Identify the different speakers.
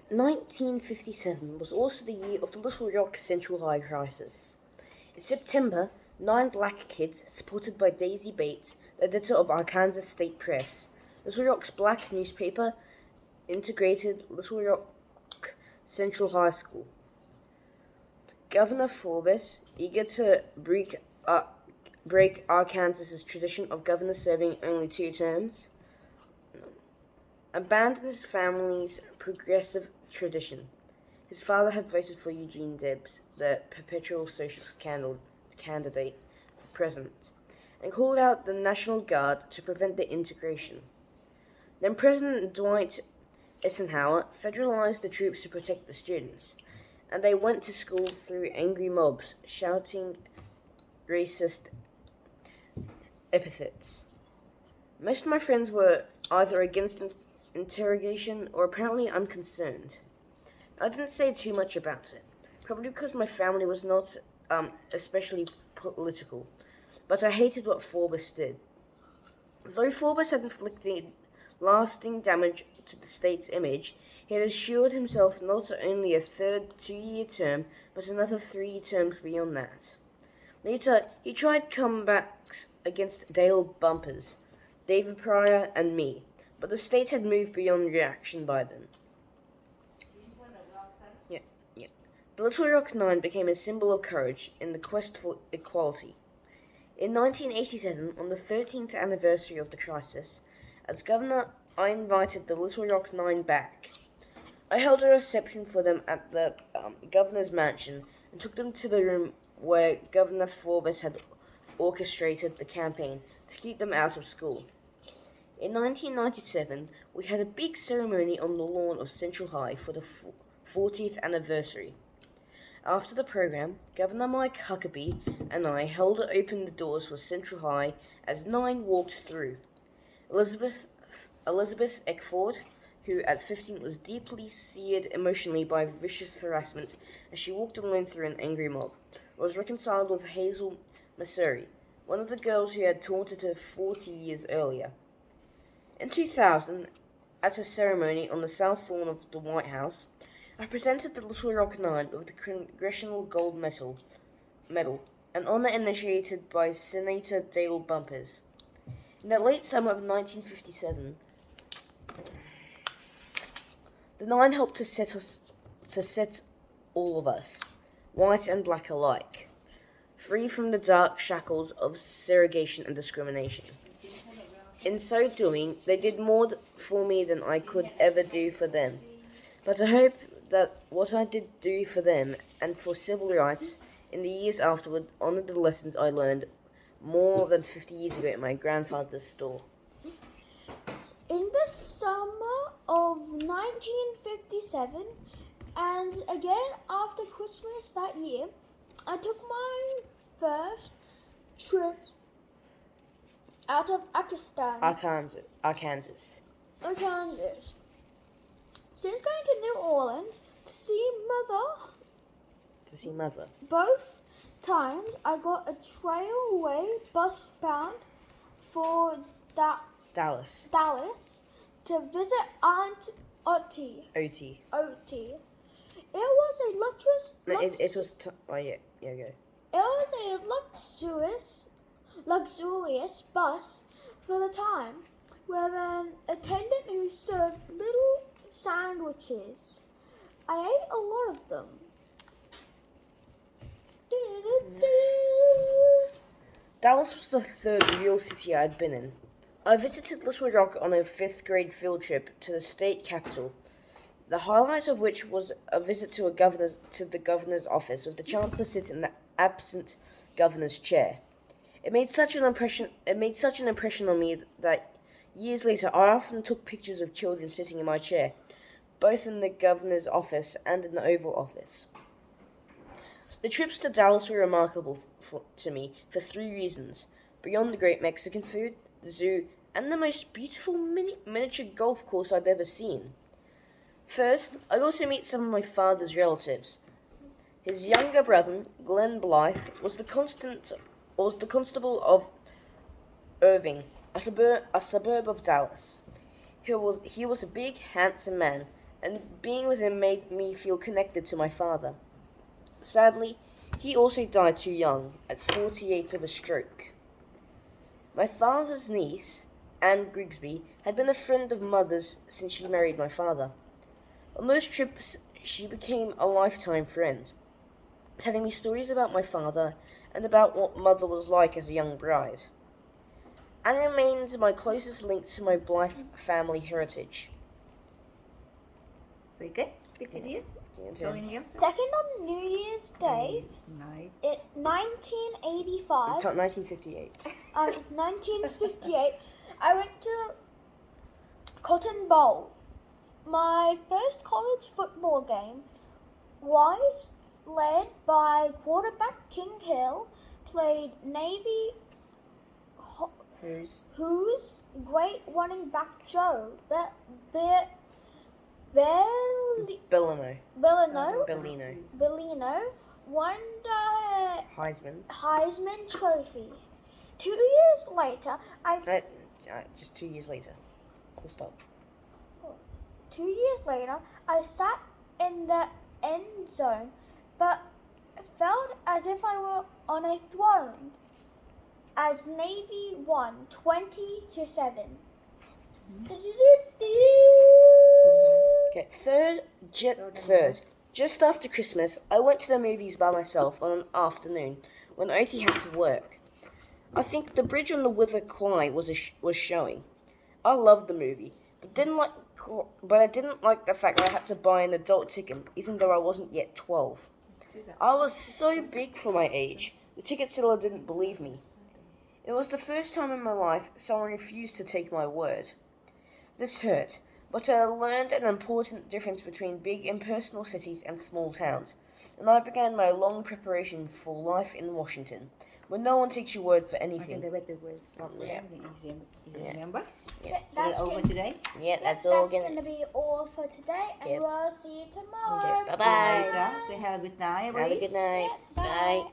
Speaker 1: 1957 was also the year of the Little Rock Central High crisis. In September, 9 black kids, supported by Daisy Bates, the editor of Arkansas State Press, Little Rock's black newspaper, integrated Little Rock Central High School. Governor Forbes, eager to break Arkansas's tradition of governors serving only 2 terms, abandoned his family's progressive tradition. His father had voted for Eugene Debs, the perpetual socialist candidate for president, and called out the National Guard to prevent the integration. Then President Dwight Eisenhower federalized the troops to protect the students, and they went to school through angry mobs, shouting racist epithets. Most of my friends were either against interrogation or apparently unconcerned. I didn't say too much about it, probably because my family was not especially political, but I hated what Forbes did. Though Forbes had inflicted lasting damage to the state's image, he had assured himself not only a third 2-year term, but another 3 terms beyond that. Later, he tried comebacks against Dale Bumpers, David Pryor, and me, but the state had moved beyond reaction by then. The Little Rock Nine became a symbol of courage in the quest for equality. In 1987, on the 13th anniversary of the crisis, as governor, I invited the Little Rock Nine back. I held a reception for them at the governor's mansion and took them to the room where Governor Forbes had orchestrated the campaign to keep them out of school. In 1997, we had a big ceremony on the lawn of Central High for the 40th anniversary. After the program, Governor Mike Huckabee and I held open the doors for Central High as 9 walked through. Elizabeth Eckford, who at 15 was deeply seared emotionally by vicious harassment as she walked alone through an angry mob, was reconciled with Hazel Masuri, one of the girls who had taunted her 40 years earlier. In 2000, at a ceremony on the south lawn of the White House, I presented the Little Rock Nine with the Congressional Gold Medal, an honor initiated by Senator Dale Bumpers. In the late summer of 1957, the Nine helped to set all of us, white and black alike, free from the dark shackles of segregation and discrimination. In so doing, they did more for me than I could ever do for them. But I hope that what I did do for them and for civil rights in the years afterward honored the lessons I learned more than 50 years ago at my grandfather's store.
Speaker 2: In the summer of 1957, and again after Christmas that year, I took my first trip out of
Speaker 1: Arkansas.
Speaker 2: Since going to New Orleans to see Mother, both times I got a trailway bus bound for
Speaker 1: Dallas
Speaker 2: to visit Aunt Oti. It was a luxurious bus for the time, with an attendant who served little sandwiches. I ate a lot of them.
Speaker 1: Dallas was the third real city I had been in. I visited Little Rock on a 5th grade field trip to the state capital, the highlight of which was a visit to the governor's office with the chance to sit in the absent governor's chair. It made such an impression on me that years later I often took pictures of children sitting in my chair, both in the governor's office and in the Oval Office. The trips to Dallas were remarkable to me for 3 reasons: beyond the great Mexican food, the zoo, and the most beautiful miniature golf course I'd ever seen. First, I got to meet some of my father's relatives. His younger brother, Glenn Blythe, was the constable of Irving, a suburb of Dallas. He was a big, handsome man, and being with him made me feel connected to my father. Sadly, he also died too young, at 48 of a stroke. My father's niece, Anne Grigsby, had been a friend of Mother's since she married my father. On those trips, she became a lifetime friend, telling me stories about my father and about what Mother was like as a young bride. Anne remains my closest link to my Blythe family heritage.
Speaker 3: Say good. Good to you. Going again.
Speaker 2: Second on New Year's Day,
Speaker 3: Nice.
Speaker 2: 1985.
Speaker 1: 1958.
Speaker 2: 1958, I went to Cotton Bowl. My first college football game was led by quarterback King Hill, played Navy, whose great running back Joe Bellino won the Heisman Trophy. 2 years later,
Speaker 1: just 2 years later. Full stop.
Speaker 2: 2 years later, I sat in the end zone, but felt as if I were on a throne, as Navy won 20-7.
Speaker 1: Okay, third. Just after Christmas, I went to the movies by myself on an afternoon when Oti had to work. I think The Bridge on the River Kwai was showing. I loved the movie, but I didn't like the fact that I had to buy an adult ticket, even though I wasn't yet 12. I was so big for my age. The ticket seller didn't believe me. It was the first time in my life someone refused to take my word. This hurt, but I learned an important difference between big impersonal cities and small towns, and I began my long preparation for life in Washington, where no one takes your word for anything.
Speaker 3: I think the better words not easy remember.
Speaker 1: Yeah.
Speaker 3: So that's over today?
Speaker 1: Yeah, that's all
Speaker 2: going to be all for today, and we'll see you tomorrow.
Speaker 1: Okay, bye-bye.
Speaker 3: Say have a good night,
Speaker 1: Have a good night.
Speaker 2: Bye.
Speaker 1: Bye.